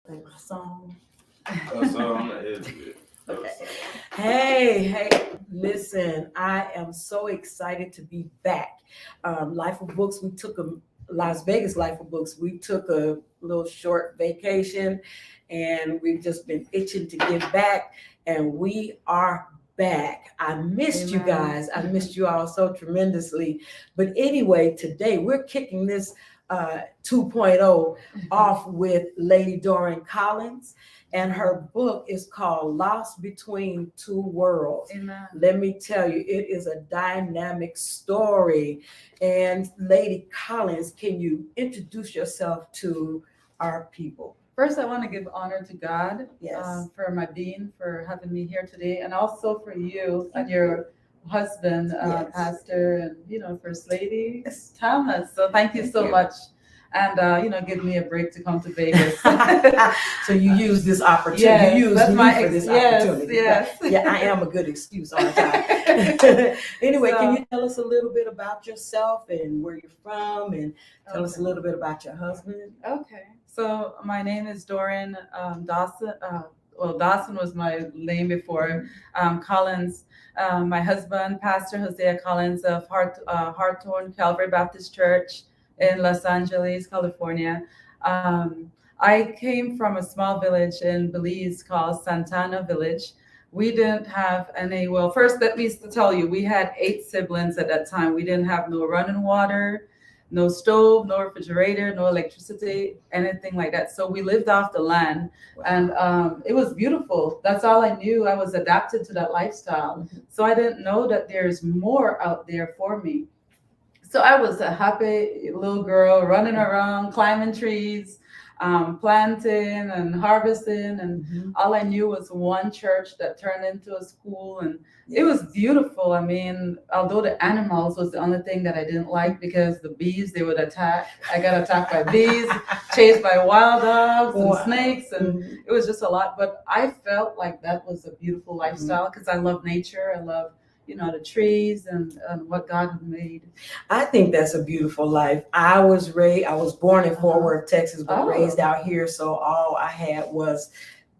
Play my song. Okay. Hey, listen, I am so excited to be back. Life of Books, we took a Las Vegas Life of Books, we took a little short vacation and we've just been itching to get back, and we are back. I missed you guys. I missed you all so tremendously. But anyway, today we're kicking this 2.0 off with Lady Dorin Collins, and her book is called Lost Between Two Worlds. Amen. Let me tell you, it is a dynamic story. And Lady Collins, can you introduce yourself to our people? First, I want to give honor to God Yes. for my being, for having me here today, and also for you and your husband, Yes. Pastor, and First Lady Yes. Thomas. So thank you so you. much, and give me a break to come to Vegas. So you use this opportunity. Yes, you use that's me my for this yes, opportunity. yes. Yeah, I am a good excuse all the time. Anyway, So- can you tell us a little bit about yourself and where you're from, and tell us a Okay. little bit about your husband? Okay, so my name is Dorin Dawson. Dawson was my name before Collins. My husband, Pastor Hosea Collins of Hawthorne Calvary Baptist Church in Los Angeles, California. I came from a small village in Belize called Santana Village. We didn't have any, well, first let me tell you, we had 8 siblings at that time. We didn't have no running water, no stove, no refrigerator, no electricity, anything like that. So we lived off the land, and it was beautiful. That's all I knew. I was adapted to that lifestyle. So I didn't know that there's more out there for me. So I was a happy little girl running around, climbing trees, planting and harvesting. And all I knew was one church that turned into a school, and it was beautiful. I mean, although the animals was the only thing that I didn't like, because the bees, they would attack. I got attacked by bees, chased by wild dogs and snakes, and it was just a lot. But I felt like that was a beautiful lifestyle because I love nature. I love, the trees and what God had made. I think that's a beautiful life. I was born in Fort Worth, Texas, but raised out here. So all I had was,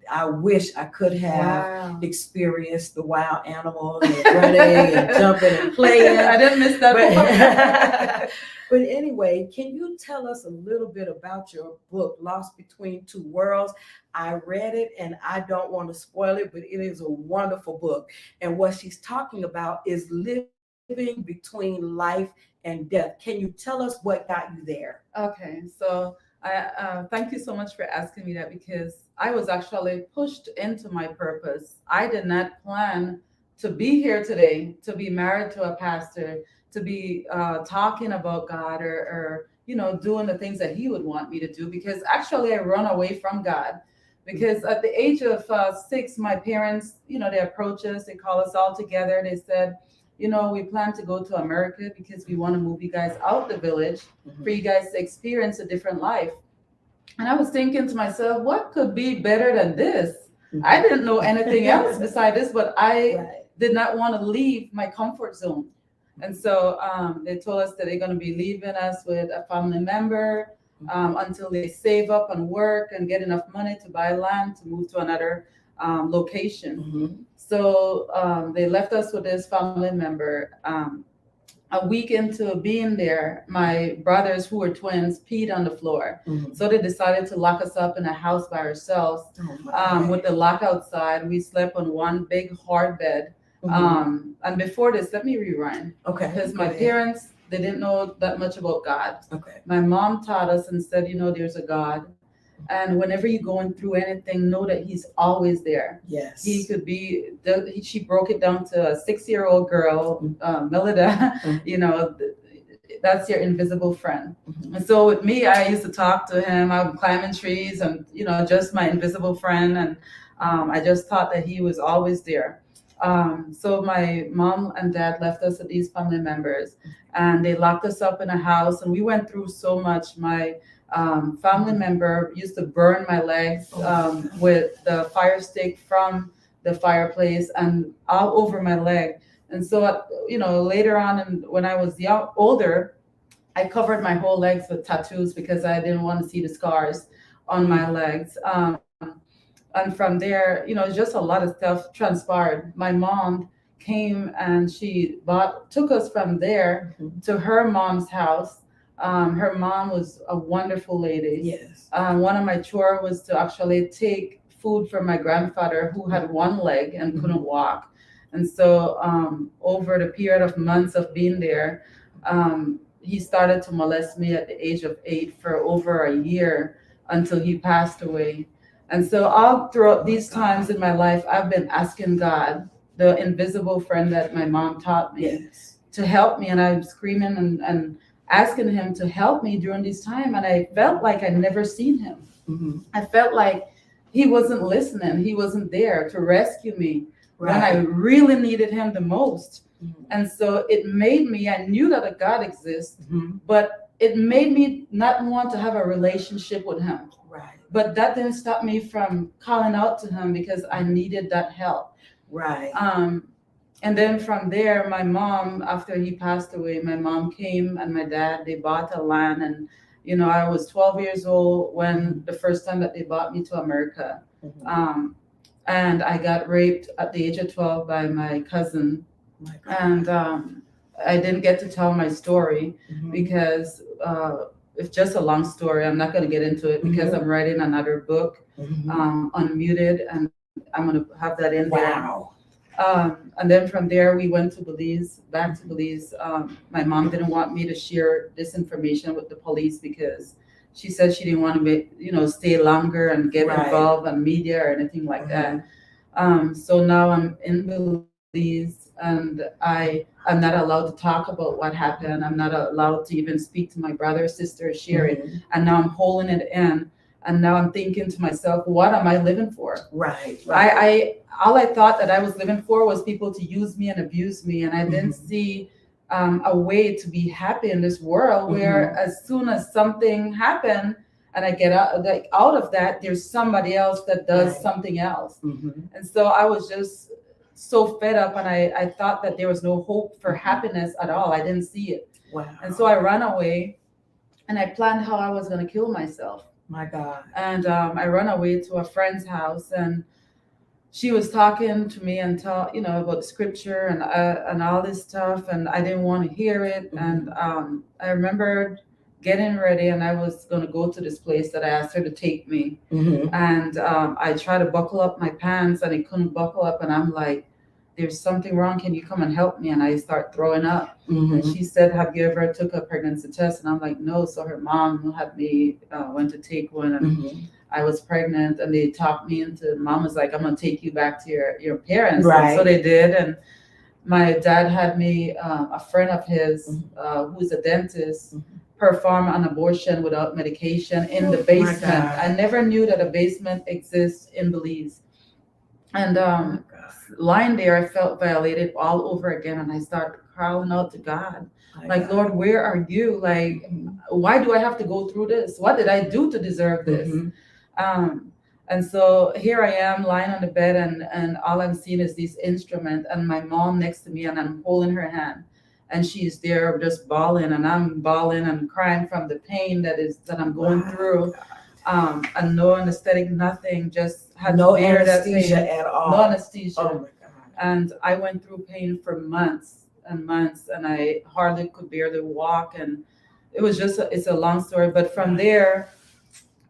I wish I could have experienced the wild animals and running and jumping and playing. I didn't miss that. But anyway, can you tell us a little bit about your book, Lost Between Two Worlds? I read it and I don't want to spoil it, but it is a wonderful book. And what she's talking about is living between life and death. Can you tell us what got you there? Okay, so I thank you so much for asking me that, because I was actually pushed into my purpose. I did not plan to be here today, to be married to a pastor, to be talking about God, or doing the things that He would want me to do, because actually I run away from God. Because at the age of 6, my parents, they approached us, they called us all together. They said, we plan to go to America because we want to move you guys out the village for you guys to experience a different life. And I was thinking to myself, what could be better than this? I didn't know anything else beside this, but I did not want to leave my comfort zone. And so they told us that they're going to be leaving us with a family member until they save up and work and get enough money to buy land to move to another location. So they left us with this family member. A week into being there, my brothers, who were twins, peed on the floor. So they decided to lock us up in a house by ourselves with the lock outside. We slept on one big hard bed. And before this, let me rewind. Okay. Because my parents, they didn't know that much about God. Okay. My mom taught us and said, there's a God. And whenever you're going through anything, know that He's always there. Yes. He could be, she broke it down to a 6-year-old girl, Melida, that's your invisible friend. And so with me, I used to talk to Him. I would climb in trees and, just my invisible friend. And I just thought that He was always there. So my mom and dad left us with these family members, and they locked us up in a house, and we went through so much. My family member used to burn my legs with the fire stick from the fireplace and all over my leg. And so, later on, and when I was older, I covered my whole legs with tattoos because I didn't want to see the scars on my legs. And from there, just a lot of stuff transpired. My mom came and she took us from there to her mom's house. Her mom was a wonderful lady. Yes. One of my chores was to actually take food from my grandfather who had one leg and couldn't walk. And so over the period of months of being there, he started to molest me at the age of 8 for over a year until he passed away. And so all throughout these times in my life, I've been asking God, the invisible friend that my mom taught me, Yes. to help me. And I'm screaming and asking him to help me during this time. And I felt like I'd never seen him. I felt like he wasn't listening. He wasn't there to rescue me when I really needed him the most. And so it made me, I knew that a God exists, but it made me not want to have a relationship with him. Right. But that didn't stop me from calling out to him because I needed that help. Right. And then from there, my mom, after he passed away, my mom came and my dad, they bought a land. And, I was 12 years old when the first time that they brought me to America. And I got raped at the age of 12 by my cousin. And I didn't get to tell my story because it's just a long story. I'm not going to get into it because I'm writing another book, Unmuted, and I'm going to have that in there. Wow. And then from there, we went to Belize, back to Belize. My mom didn't want me to share this information with the police because she said she didn't want to stay longer and get involved in media or anything like that. So now I'm in Belize and I'm not allowed to talk about what happened. I'm not allowed to even speak to my brother or sister, share it. And now I'm holding it in. And now I'm thinking to myself, what am I living for? Right. All I thought that I was living for was people to use me and abuse me. And I didn't see a way to be happy in this world where as soon as something happened and I get out of that, there's somebody else that does something else. And so I was just so fed up and I thought that there was no hope for happiness at all. I didn't see it. Wow. And so I ran away and I planned how I was going to kill myself. My God. And I ran away to a friend's house and she was talking to me and about scripture and all this stuff, and I didn't want to hear it. And I remember getting ready, and I was going to go to this place that I asked her to take me. And I tried to buckle up my pants, and I couldn't buckle up. And I'm like, "There's something wrong. Can you come and help me?" And I start throwing up. And she said, "Have you ever took a pregnancy test?" And I'm like, "No." So her mom had me went to take one, and I was pregnant, and they talked me into. Mom was like, "I'm gonna take you back to your parents." Right. And so they did, and my dad had me a friend of his who's a dentist perform an abortion without medication in the basement. I never knew that a basement exists in Belize, and lying there, I felt violated all over again, and I started crying out to God. Like, Lord, where are you? Like, why do I have to go through this? What did I do to deserve this? And so here I am lying on the bed and all I'm seeing is this instrument and my mom next to me and I'm holding her hand and she's there just bawling and I'm bawling and crying from the pain that I'm going through. And no anesthetic, nothing, just had no to bear anesthesia that pain. at all. No anesthesia. Oh my God. And I went through pain for months and months and I hardly could barely walk. And it was it's a long story. But from there,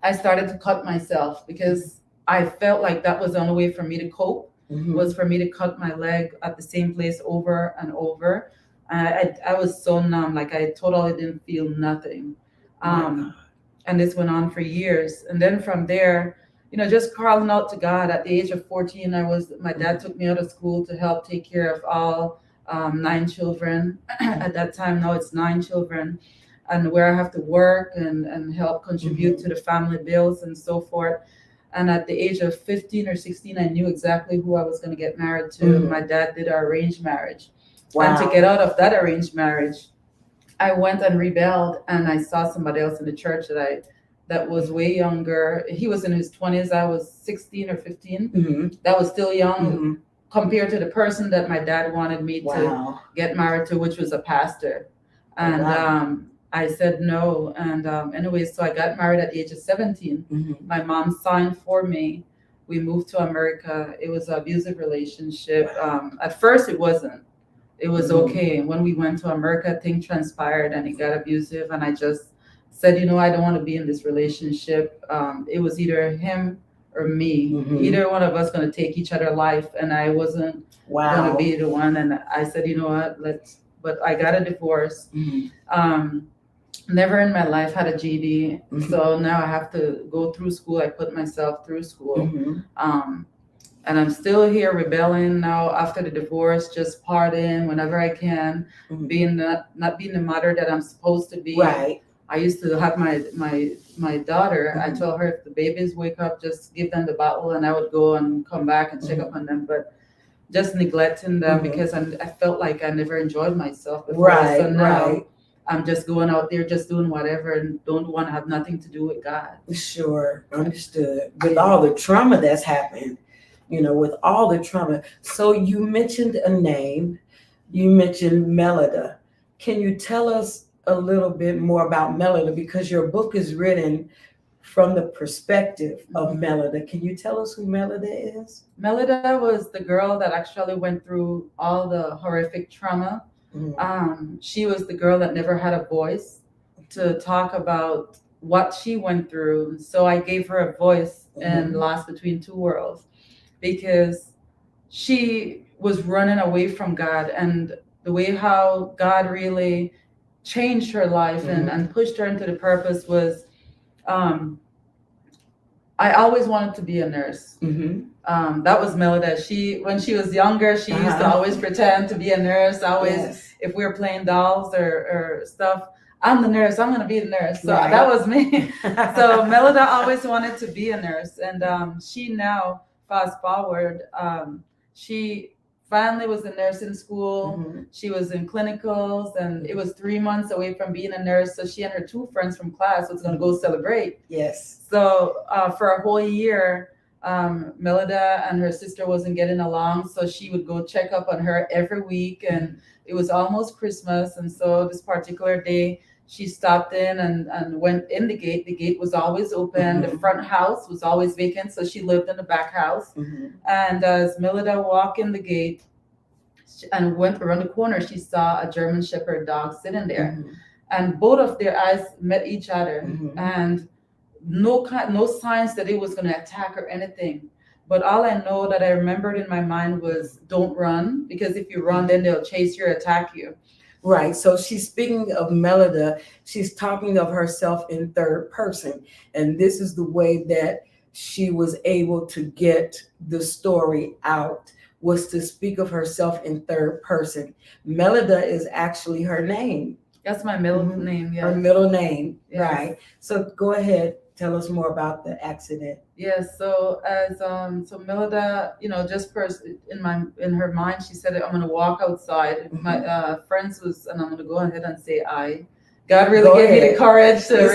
I started to cut myself because I felt like that was the only way for me to cope, was for me to cut my leg at the same place over and over. I was so numb, like I totally didn't feel nothing. And this went on for years. And then from there, just crawling out to God at the age of 14, my dad took me out of school to help take care of all 9 children. At that time, now it's 9 children. And where I have to work and help contribute to the family bills and so forth. And at the age of 15 or 16, I knew exactly who I was going to get married to. My dad did our arranged marriage. And to get out of that arranged marriage, I went and rebelled and I saw somebody else in the church that was way younger. He was in his 20s. I was 16 or 15. That was still young compared to the person that my dad wanted me to get married to, which was a pastor. And I said no. And anyway, so I got married at the age of 17. Mhm. My mom signed for me. We moved to America. It was an abusive relationship. At first, it wasn't. It was Mhm. okay. When we went to America, things transpired and it got abusive. And I just said, I don't want to be in this relationship. It was either him or me. Mhm. Either one of us going to take each other life. And I wasn't going to Wow. be the one. And I said, you know what, but I got a divorce. Mhm. Never in my life had a GED. Mhm. So now I have to go through school. I put myself through school. Mhm. And I'm still here rebelling now after the divorce, just partying whenever I can, Mhm. being not being the mother that I'm supposed to be. Right. I used to have my daughter. I Mhm. told her if the babies wake up, just give them the bottle, and I would go and come back and check up on them. But just neglecting them Mhm. because I felt like I never enjoyed myself before. Right. So now Right. I'm just going out there, just doing whatever, and don't want to have nothing to do with God. Sure. Understood. With all the trauma that's happened, with all the trauma. So you mentioned a name. You mentioned Melida. Can you tell us a little bit more about Melida? Because your book is written from the perspective of Melida. Can you tell us who Melida is? Melida was the girl that actually went through all the horrific trauma. She was the girl that never had a voice to talk about what she went through. So I gave her a voice in Lost Between Two Worlds because she was running away from God, and the way how God really changed her life and pushed her into the purpose was um, I always wanted to be a nurse. That was Melida. When she was younger, she used to always pretend to be a nurse. Always, if we were playing dolls or stuff, I'm the nurse. I'm going to be the nurse. So that was me. So Melida always wanted to be a nurse, and she now, fast forward, she finally was in nursing school. She was in clinicals, and it was 3 months away from being a nurse. So she and her two friends from class was going to go celebrate. Yes. So for a whole year, Melida and her sister wasn't getting along, so she would go check up on her every week, and it was almost Christmas, and so this particular day she stopped in and went in the gate. The gate was always open. The front house was always vacant, so she lived in the back house. And as Melida walked in the gate and went around the corner, she saw a German Shepherd dog sitting there, and both of their eyes met each other, and no signs that it was going to attack or anything. But all I know that I remembered in my mind was don't run, because if you run, then they'll chase you or attack you. Right. So she's speaking of Melida. She's talking of herself in third person. And this is the way that she was able to get the story out, was to speak of herself in third person. Melida is actually her name. That's my middle name. Her middle name. Yes. Right. So go ahead. Tell us more about the accident. Yes. So as so Melida, just in her mind, she said, "I'm going to walk outside." My friends and I'm going to go ahead and say I. God really gave me the courage to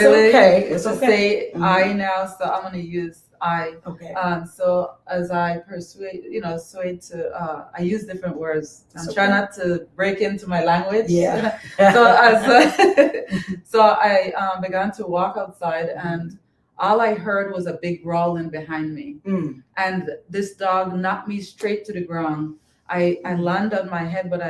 say I now, so I'm going to use I. Okay. So as I swayed to, I use different words. I'm trying not to break into my language. Yeah. So I began to walk outside, and all I heard was a big growling behind me. And this dog knocked me straight to the ground. I landed on my head, but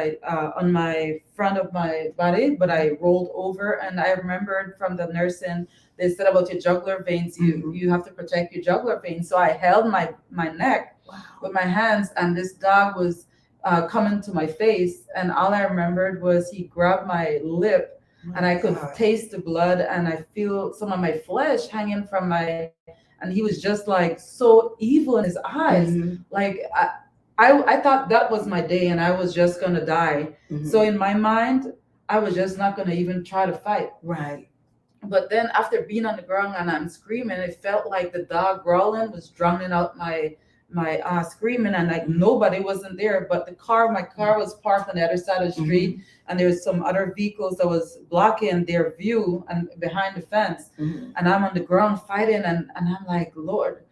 on my front of my body, but I rolled over. And I remembered from the nursing, they said about your jugular veins, you have to protect your jugular veins. So I held my neck with my hands, and this dog was coming to my face. And all I remembered was he grabbed my lip, and I could taste the blood, and I feel some of my flesh hanging from and he was just like so evil in his eyes. Like I thought that was my day and I was just going to die. So in my mind, I was just not going to even try to fight. Right. But then after being on the ground and I'm screaming, it felt like the dog growling was drowning out my screaming, and like nobody wasn't there, but my car was parked on the other side of the street, and there was some other vehicles that was blocking their view and behind the fence. And I'm on the ground fighting, and I'm like, Lord.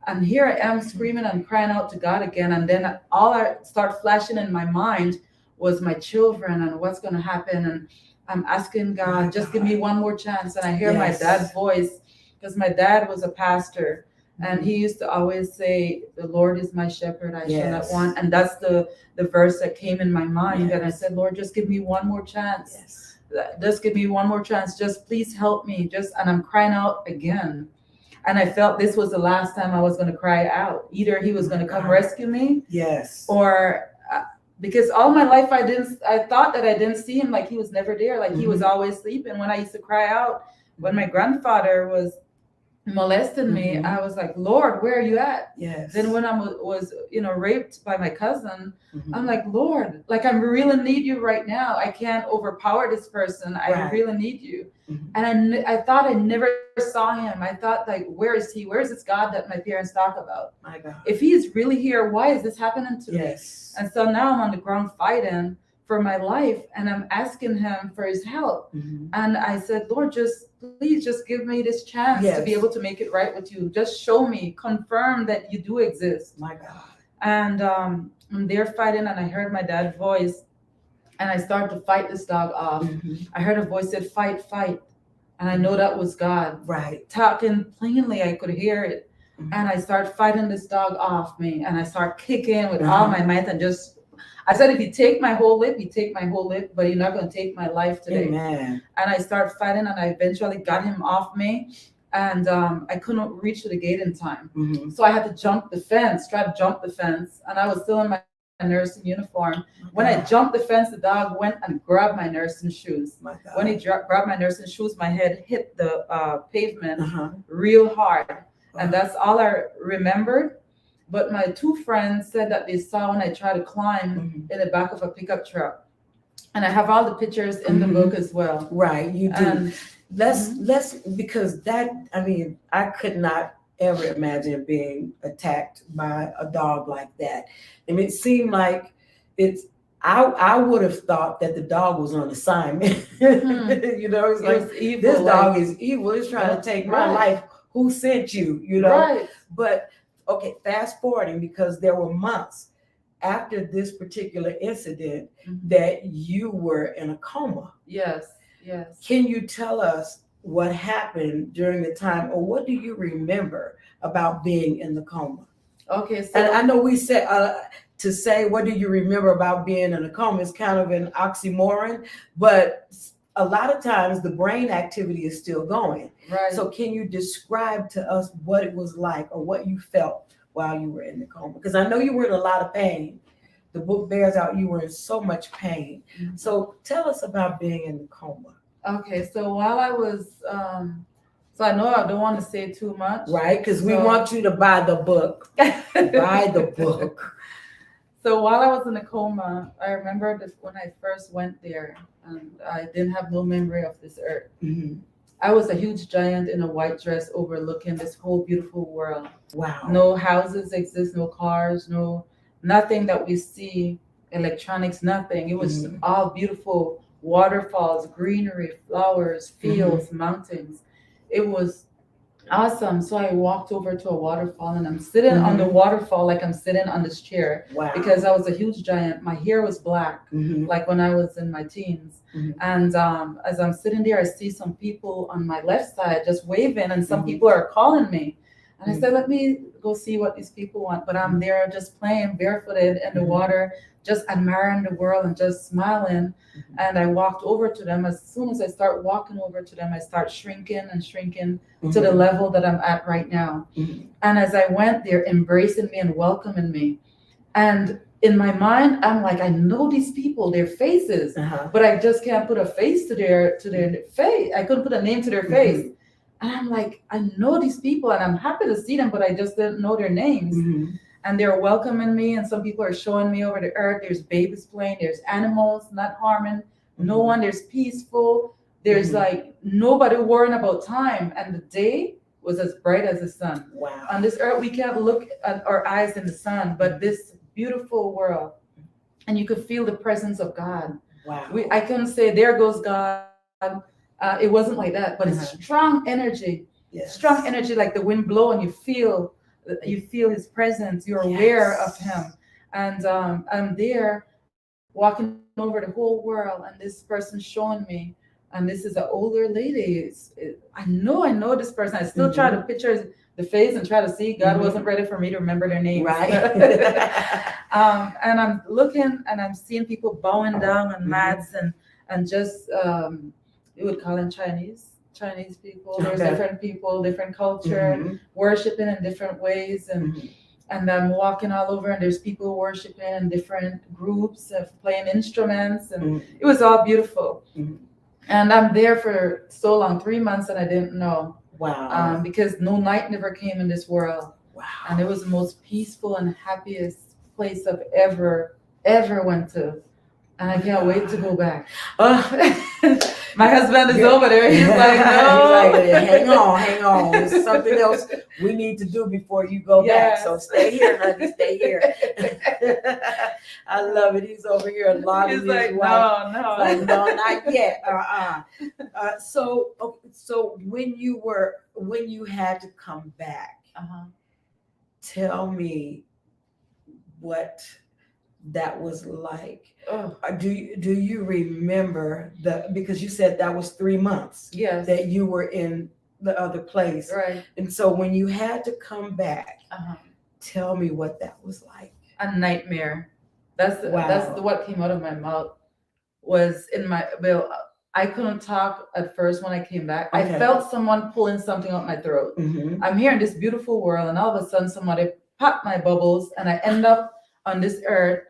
And here I am screaming and crying out to God again. And then all I start flashing in my mind was my children and what's going to happen. I'm asking God, My just give me God. one more chance. And I hear my Yes. dad's voice, because my dad was a pastor. And he used to always say, the Lord is my shepherd, I shall not Yes. want. And that's the verse that came in my mind. And I Yes. said, Lord, just give me one more chance. Yes. Just give me one more chance. Just please help me. And I'm crying out again. And I felt this was the last time I was going to cry out. Either he was going to come rescue me, Yes. or because all my life I thought that I didn't see him, like he was never there, like he was always sleeping. When I used to cry out, when my grandfather was molesting me, I was like, Lord, where are you at? Yes. Then when I was raped by my cousin, Mhm. I'm like, Lord, like I really need you right now. I can't overpower this person. I Right. really need you. Mhm. And I thought I never saw him. I thought, like, where is he? Where is this God that my parents talk about? My God. If he is really here, why is this happening to me? Yes. And so now I'm on the ground fighting for my life, and I'm asking him for his help. Mhm. And I said, Lord, please just give me this chance to be Yes. able to make it right with you. Just show me, confirm that you do exist. My God. And I'm there fighting, and I heard my dad's voice, and I started to fight this dog off. Mhm. I heard a voice said, fight, fight. And I know that was God Right. talking plainly. I could hear it. Mhm. And I started fighting this dog off me, and I start kicking with all my might, and I said, if you take my whole lip, you take my whole lip, but you're not going to take my life today. Amen. And I started fighting, and I eventually got him off me, and I couldn't reach to the gate in time. Mhm. So I had to try to jump the fence, and I was still in my nursing uniform. When I jumped the fence, the dog went and grabbed my nursing shoes. My God. When he grabbed my nursing shoes, my head hit the pavement real real hard. And that's all I remembered. But my two friends said that they saw when I tried to climb in the back of a pickup truck. And I have all the pictures in the book as well. Right, you do. And let's because that, I mean, I could not ever imagine being attacked by a dog like that. And it seemed like I would have thought that the dog was on assignment. You know, it's it like was evil. this dog is evil. It's trying to take my Right. life. Who sent you? You know. Right. But okay, fast forwarding, because there were months after this particular incident that you were in a coma. Yes. Yes. Can you tell us what happened during the time, or what do you remember about being in the coma? Okay. So And I know we said to say, what do you remember about being in a coma is kind of an oxymoron, but a lot of times the brain activity is still going. right. So can you describe to us what it was like, or what you felt while you were in the coma? Because I know you were in a lot of pain. The book bears out you were in so much pain. So tell us about being in the coma. Okay. So while I was, so I know I don't want to say too much. Right? Because we So- want you to buy the book. Buy the book. So while I was in a coma, I remember when I first went there, and I didn't have no memory of this earth. Mhm. I was a huge giant in a white dress overlooking this whole beautiful world. Wow. No houses exist, no cars, nothing that we see, electronics, nothing. It was all beautiful waterfalls, greenery, flowers, fields, mountains. It was awesome. So I walked over to a waterfall, and I'm sitting on the waterfall like I'm sitting on this chair. Wow. Because I was a huge giant. My hair was black, like when I was in my teens. And as I'm sitting there, I see some people on my left side just waving, and some people are calling me. And I said, let me go see what these people want. But I'm there just playing barefooted in the water, just admiring the world and just smiling. And I walked over to them. As soon as I start walking over to them, I start shrinking and shrinking to the level that I'm at right now. And as I went, they're embracing me and welcoming me. And in my mind, I'm like, I know these people, their faces, but I just can't put a face to their face. I couldn't put a name to their face. And I'm like, I know these people, and I'm happy to see them, but I just didn't know their names. And they're welcoming me, and some people are showing me over the earth. There's babies playing, there's animals not harming no one, there's peaceful. There's like nobody worrying about time. And the day was as bright as the sun. Wow. On this earth, we can't look at our eyes in the sun, but this beautiful world, and you could feel the presence of God. Wow. I couldn't say, there goes God. It wasn't like that, but it's strong energy. Yes. Strong energy, like the wind blow, and you feel his presence. You're aware of him. And I'm there walking over the whole world, and this person showing me and this is an older lady. I know this person. I still try to picture the face and try to see. God wasn't ready for me to remember their names. Right. And I'm looking and I'm seeing people bowing down on mats and just you would call them Chinese people. There's different people, different culture, worshiping in different ways, and I'm walking all over, and there's people worshiping in different groups of playing instruments, and it was all beautiful. And I'm there for so long, 3 months, and I didn't know. Wow. Because no night never came in this world. Wow. And it was the most peaceful and happiest place I've ever went to. And I can't wait to go back. My husband is over there. He's like, no. He's like, hang on. There's something else we need to do before you go back. So stay here, honey. Stay here. I love it. He's over here lauding his wife. No. Like, no, not yet. So when you had to come back, tell me what that was like. Do you remember because you said that was 3 months that you were in the other place, right? And so when you had to come back, tell me what that was like. A nightmare. That's what came out of my mouth was in my I couldn't talk at first when I came back. I felt someone pulling something out my throat. I'm here in this beautiful world, and all of a sudden somebody popped my bubbles, and I end up on this earth.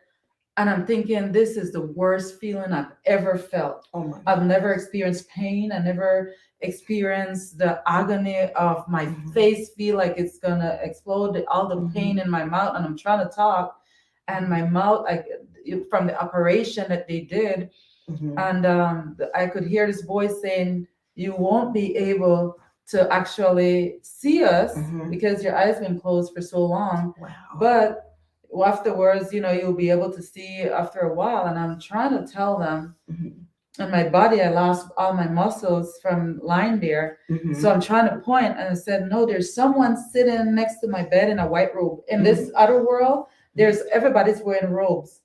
And I'm thinking, this is the worst feeling I've ever felt. I've never experienced pain. I never experienced the agony of my face feel like it's gonna explode, all the pain in my mouth, and I'm trying to talk, and my mouth, from the operation that they did, and I could hear this voice saying, you won't be able to actually see us because your eyes been closed for so long. But afterwards, you'll be able to see after a while. And I'm trying to tell them, in my body, I lost all my muscles from lying there. So I'm trying to point, and I said, no, there's someone sitting next to my bed in a white robe. In this other world, everybody's wearing robes,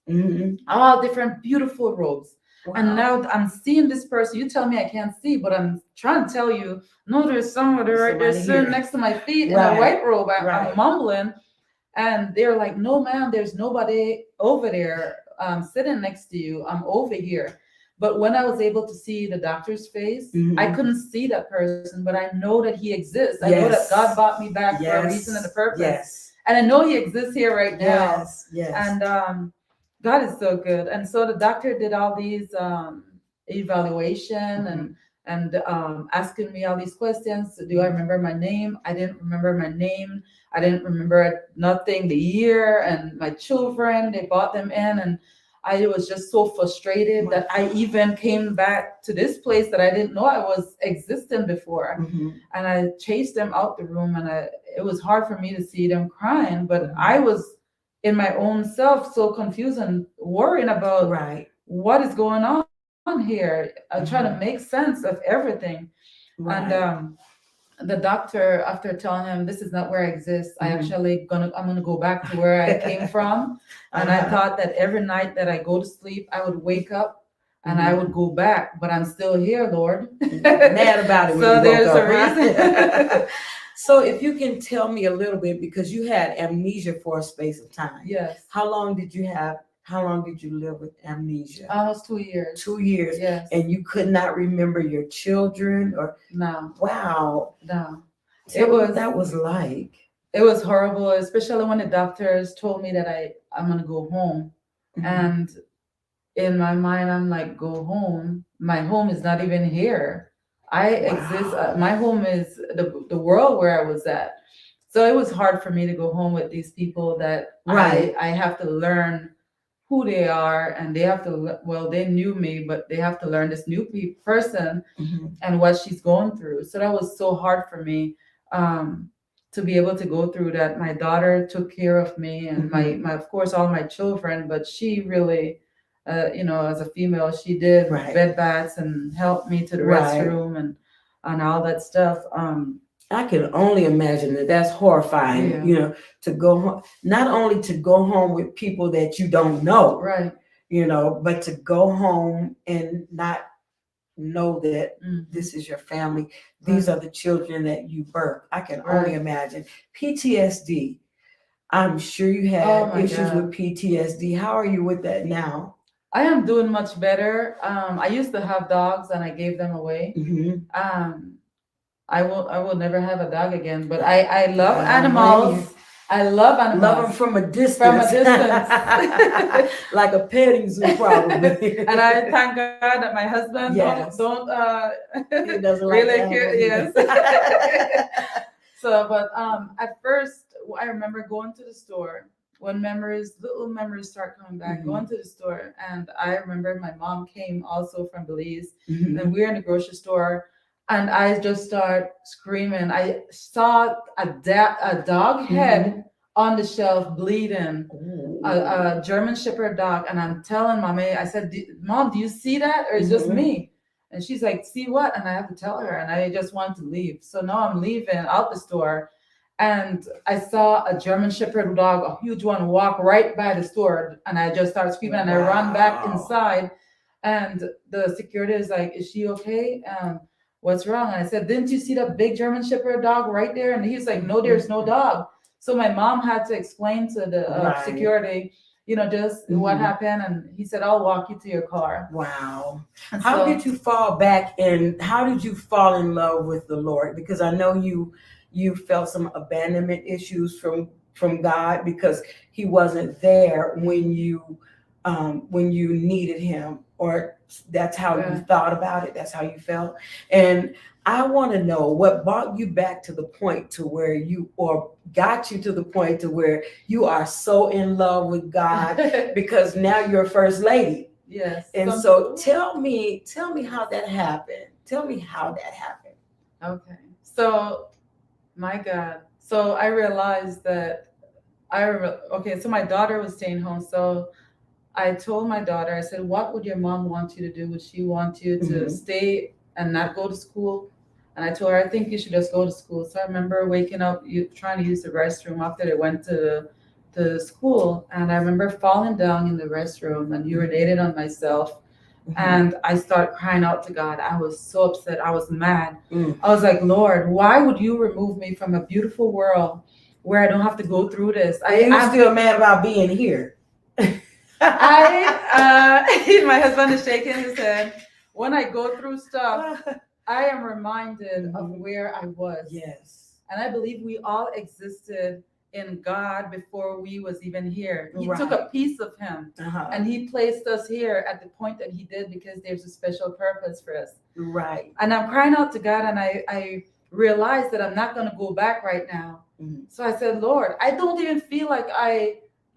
all different beautiful robes. And now I'm seeing this person. You tell me I can't see, but I'm trying to tell you, no, there's somebody right there sitting next to my feet in a white robe. I'm mumbling. And they're like, no, ma'am, there's nobody over there sitting next to you. I'm over here. But when I was able to see the doctor's face, I couldn't see that person, but I know that he exists. I know that God brought me back for a reason and a purpose. And I know he exists here right now. And God is so good. And so the doctor did all these evaluation and asking me all these questions. Do I remember my name? I didn't remember my name. I didn't remember nothing, the year, and my children, they brought them in, and I was just so frustrated that I even came back to this place that I didn't know I was existing before. And I chased them out the room, and it was hard for me to see them crying, but I was in my own self so confused and worrying about what is going on here. I'm trying to make sense of everything. And the doctor, after telling him this is not where I exist, I'm gonna go back to where I came from. And I thought that every night that I go to sleep, I would wake up and I would go back, but I'm still here, Lord. Mad about it. So there's a reason. So if you can tell me a little bit, because you had amnesia for a space of time. Yes. How long did you live with amnesia? Almost 2 years. 2 years. Yes. And you could not remember your children or? No. Wow. No. That was like. It was horrible, especially when the doctors told me that I'm going to go home. And in my mind, I'm like, go home. My home is not even here. I exist. My home is the world where I was at. So it was hard for me to go home with these people that I have to learn who they are, and they have to, they knew me, but they have to learn this new person and what she's going through. So that was so hard for me to be able to go through that. My daughter took care of me, and my of course, all my children, but she really, as a female, she did bed baths and helped me to the restroom and all that stuff. I can only imagine that's horrifying, to go home, not only to go home with people that you don't know, but to go home and not know that Mhm. this is your family. These are the children that you birthed. I can only Right. imagine. PTSD. I'm sure you Oh had my issues God. with PTSD. How are you with that now? I am doing much better. I used to have dogs and I gave them away. Mm-hmm. Um, I will never have a dog again, but I love I don't blame you. animals. I love Love them animals from a from distance. a distance. Like a petting zoo, probably. And I thank God that my husband Yes. don't He doesn't like really care. animals Yes. either. So, but at first, I remember going to the store when little memories start coming back. Mhm. Going to the store, and I remember my mom came also from Belize, Mhm. and we were in the grocery store, and I just start screaming. I saw a dog head on the shelf bleeding, Ooh. a German Shepherd dog, and I'm telling mommy, I said, Mom, do you see that, or is it just me? And she's like, see what? And I have to tell her, and I just want to leave. So now I'm leaving out the store, and I saw a German Shepherd dog, a huge one, walk right by the store, and I just started screaming, and I run back Wow. inside, and the security is like, is she okay? What's wrong? And I said, didn't you see that big German Shepherd dog right there? And he's like, no, there's no dog. So my mom had to explain to the Right. security, just what happened, and he said, I'll walk you to your car. Wow. And How so- did you fall back and how did you fall in love with the Lord? Because I know you felt some abandonment issues from God because he wasn't there when you needed him, or that's how you thought about it, that's how you felt. And I want to know what brought you back to the point to where got you to the point to where you are so in love with God because now you're first lady. Yes. And so tell me how that happened. Tell me how that happened. Okay. So, my God. So I realized that so my daughter was staying home. So I told my daughter, I said, what would your mom want you to do? Would she want you to stay and not go to school? And I told her, I think you should just go to school. So I remember waking up, trying to use the restroom after they went to school. And I remember falling down in the restroom and urinated on myself. And I started crying out to God. I was so upset. I was mad. I was like, Lord, why would you remove me from a beautiful world where I don't have to go through this? I'm still mad about being here. My husband is shaking his head. When I go through stuff, I am reminded of where I was. Yes. And I believe we all existed in God before we was even here. He Right. took a piece of him and he placed us here at the point that he did because there's a special purpose for us. Right. And I'm crying out to God, and I realized that I'm not going to go back right now. So I said, Lord, I don't even feel like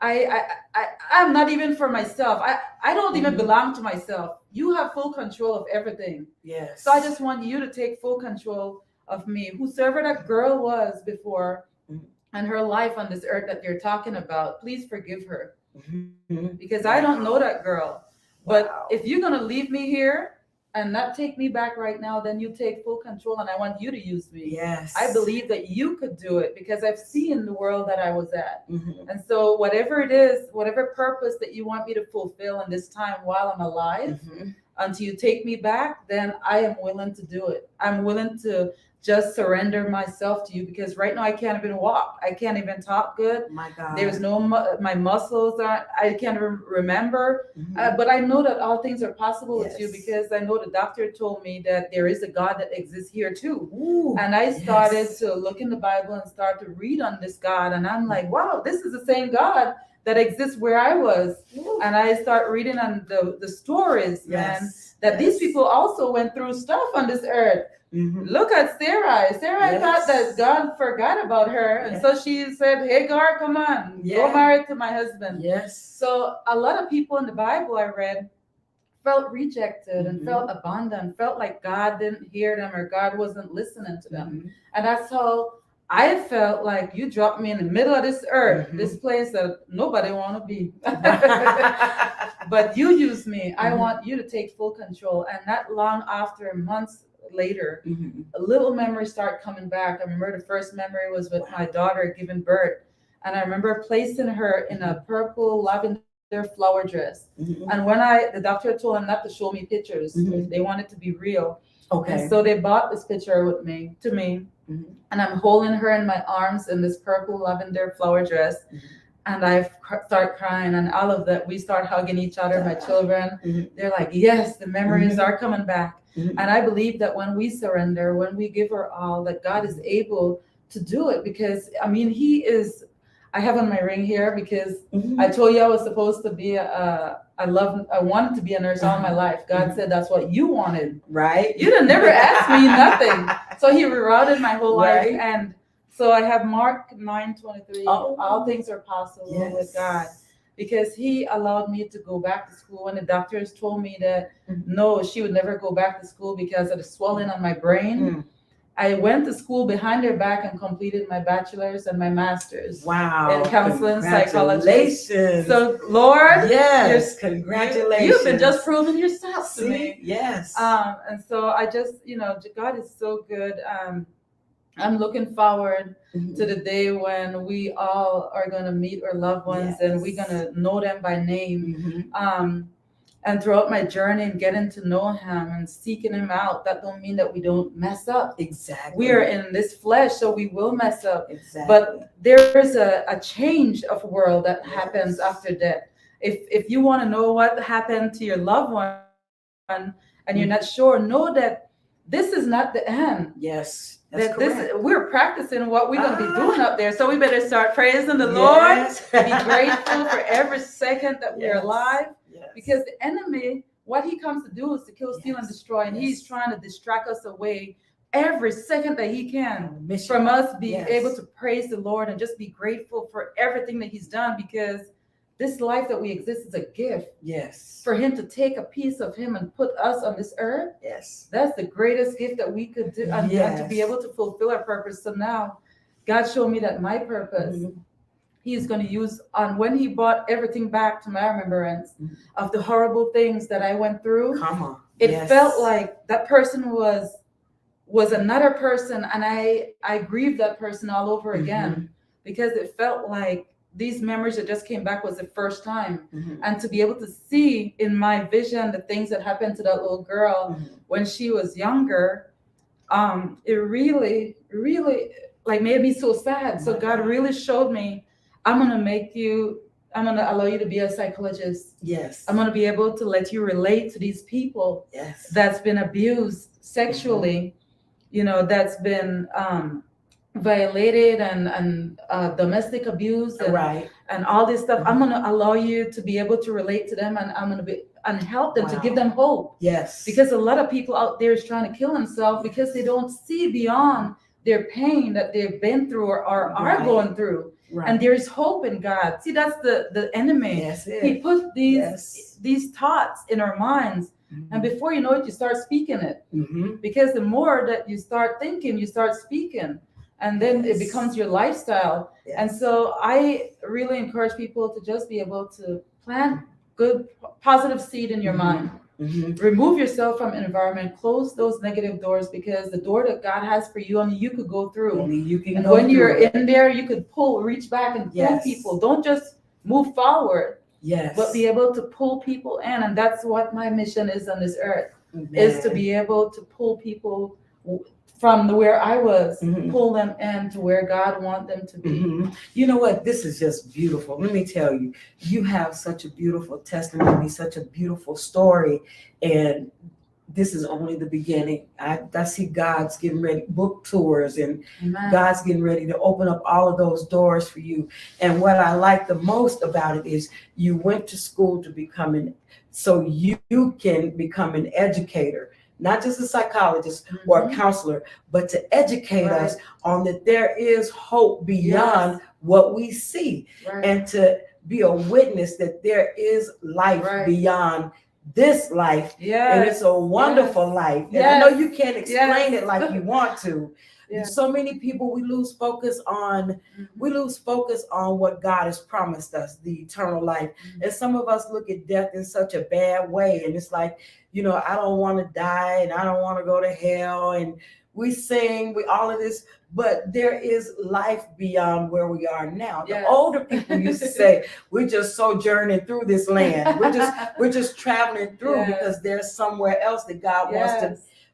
I'm not even for myself. I don't even belong to myself. You have full control of everything. Yes. So I just want you to take full control of me. Whosoever that girl was before and her life on this earth that you're talking about, please forgive her. Because I don't know that girl. But if you're going to leave me here and not take me back right now, then you take full control, and I want you to use me. Yes. I believe that you could do it because I've seen the world that I was at. And so whatever it is, whatever purpose that you want me to fulfill in this time while I'm alive, until you take me back, then I am willing to do it. I'm willing to just surrender myself to you, because right now I can't even walk. I can't even talk good. My God. There's my muscles I can't even remember. But I know that all things are possible with you, because I know the doctor told me that there is a God that exists here too. And I started to look in the Bible and start to read on this God. And I'm like, wow, this is the same God that exists where I was. And I start reading on the stories, man, that these people also went through stuff on this earth. Look at Sarai. Sarai thought that God forgot about her. And so she said, Hagar, come on, go marry to my husband. So a lot of people in the Bible I read felt rejected and felt abandoned, felt like God didn't hear them or God wasn't listening to them. And that's how I felt like you dropped me in the middle of this earth, this place that nobody want to be. But you use me. I want you to take full control. And not long after, months later, a little memories start coming back. I remember the first memory was with my daughter giving birth. And I remember placing her in a purple lavender their flower dress. And when the doctor told him not to show me pictures, they wanted to be real. Okay. And so they bought this picture to me, and I'm holding her in my arms in this purple lavender flower dress. And I start crying, and all of that, we start hugging each other, my children. They're like, yes, the memories are coming back. And I believe that when we surrender, when we give her all, that God is able to do it. Because, I mean, I have on my ring here because I told you I was supposed to be I wanted to be a nurse all my life. God said that's what you wanted. Right. You didn't never ask me nothing. So he rerouted my whole life. And so I have Mark 9:23. All things are possible with God. Because he allowed me to go back to school when the doctors told me that no, she would never go back to school because of the swelling on my brain. I went to school behind their back and completed my bachelor's and my master's. Wow. In counseling psychology. Congratulations. So, Lord, yes, congratulations. You've been just proving yourself to me. Yes. And so I just, God is so good. I'm looking forward to the day when we all are going to meet our loved ones and we're going to know them by name. And throughout my journey and getting to know him and seeking him out, that don't mean that we don't mess up. Exactly. We are in this flesh, so we will mess up. Exactly. But there is a change of world that happens after death. If you want to know what happened to your loved one and you're not sure, know that this is not the end. Yes. That we're practicing what we're going to be doing up there. So we better start praising the Lord. Be grateful for every second that we're alive. Because the enemy, what he comes to do is to kill, steal, and destroy. And he's trying to distract us away every second that he can from us being able to praise the Lord and just be grateful for everything that he's done. Because this life that we exist is a gift. Yes. For him to take a piece of him and put us on this earth. Yes. That's the greatest gift that we could do. And to be able to fulfill our purpose. So now God showed me that my purpose, he's going to use on when he brought everything back to my remembrance of the horrible things that I went through. Come on. It felt like that person was another person. And I grieved that person all over again because it felt like these memories that just came back was the first time. And to be able to see in my vision the things that happened to that little girl when she was younger, it really, really like made me so sad. So God really showed me, I'm going to allow you to be a psychologist. Yes. I'm going to be able to let you relate to these people that's been abused sexually, that's been violated and domestic abuse and all this stuff. I'm going to allow you to be able to relate to them, and I'm going to help them to give them hope. Yes. Because a lot of people out there is trying to kill themselves because they don't see beyond their pain that they've been through or are going through. And there is hope in God. See, that's the enemy. He put these thoughts in our minds. And before you know it, you start speaking it. Because the more that you start thinking, you start speaking. And then it becomes your lifestyle. And so I really encourage people to just be able to plant good, positive seed in your mind. Remove yourself from an environment, close those negative doors, because the door that God has for you, only you could go through. And when you're in there, you could reach back and pull people. Don't just move forward, but be able to pull people in. And that's what my mission is on this earth, is to be able to pull people from where I was, pull them in to where God wants them to be. You know what? This is just beautiful. Let me tell you, you have such a beautiful testimony, such a beautiful story. And this is only the beginning. I see God's getting ready, book tours, and God's getting ready to open up all of those doors for you. And what I like the most about it is you went to school to so you can become an educator. Not just a psychologist or a counselor, but to educate us on that there is hope beyond what we see, and to be a witness that there is life beyond this life. And it's a wonderful life. And I know you can't explain it like you want to. So many people, we lose focus on what God has promised us, the eternal life. And some of us look at death in such a bad way. And it's like, I don't want to die and I don't want to go to hell. And we sing, we all of this, but there is life beyond where we are now. The Yes. older people used to say, we're just sojourning through this land. We're just traveling through Yes. because there's somewhere else that God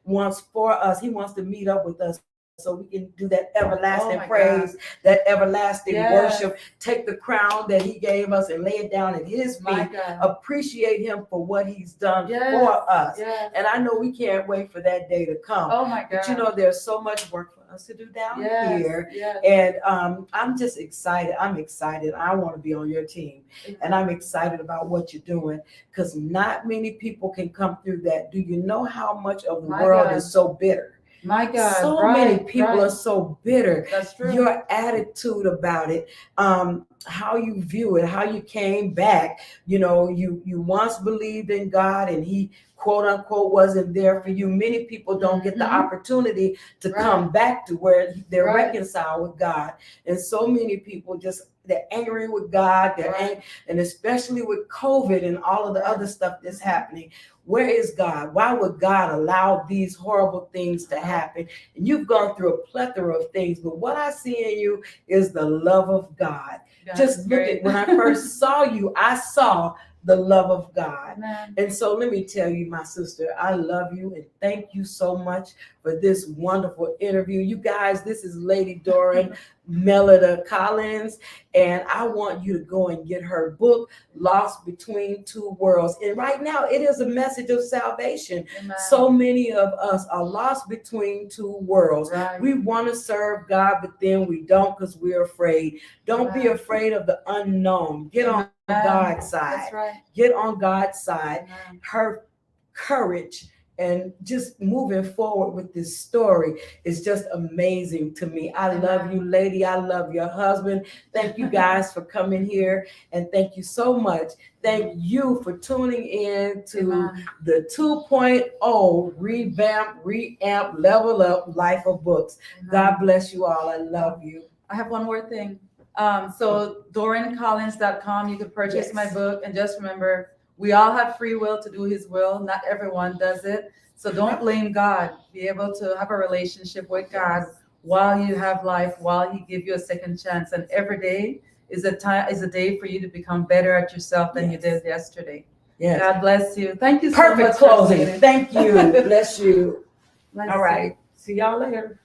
wants for us. He wants to meet up with us so we can do that everlasting praise, that everlasting worship, take the crown that he gave us and lay it down at his feet, appreciate him for what he's done for us. And I know we can't wait for that day to come. Oh my God. But there's so much work for us to do down here. And I'm just excited. I'm excited. I want to be on your team. And I'm excited about what you're doing because not many people can come through that. Do you know how much of the world is so bitter? My God, so many people are so bitter. That's true. Your attitude about it, how you view it, how you came back. You once believed in God and he quote unquote wasn't there for you. Many people don't get the opportunity to come back to where they're reconciled with God. And so many people they're angry with God, and especially with COVID and all of the other stuff that's happening. Where is God? Why would God allow these horrible things to happen? And you've gone through a plethora of things, but what I see in you is the love of God. Just look at when I first saw you, I saw the love of God. Amen. And so let me tell you, my sister, I love you and thank you so much for this wonderful interview. You guys, this is Lady Dorin Melida Collins, and I want you to go and get her book, Lost Between Two Worlds. And right now, it is a message of salvation. Amen. So many of us are lost between two worlds. Right. We want to serve God, but then we don't because we're afraid. Don't be afraid of the unknown. Get on God's side. That's right. Get on God's side. Amen. Her courage and just moving forward with this story is just amazing to me. I love you, lady. I love your husband. Thank you guys for coming here. And thank you so much. Thank you for tuning in to the 2.0 reamp, level up life of books. God bless you all. I love you. I have one more thing. So DorinCollins.com, you can purchase my book. And just remember, we all have free will to do his will. Not everyone does it. So don't blame God. Be able to have a relationship with God while you have life, while he give you a second chance. And every day is a day for you to become better at yourself than you did yesterday. Yes. God bless you. Thank you so much. Perfect closing. Thank you. Bless you. Bless All you. right. See y'all later.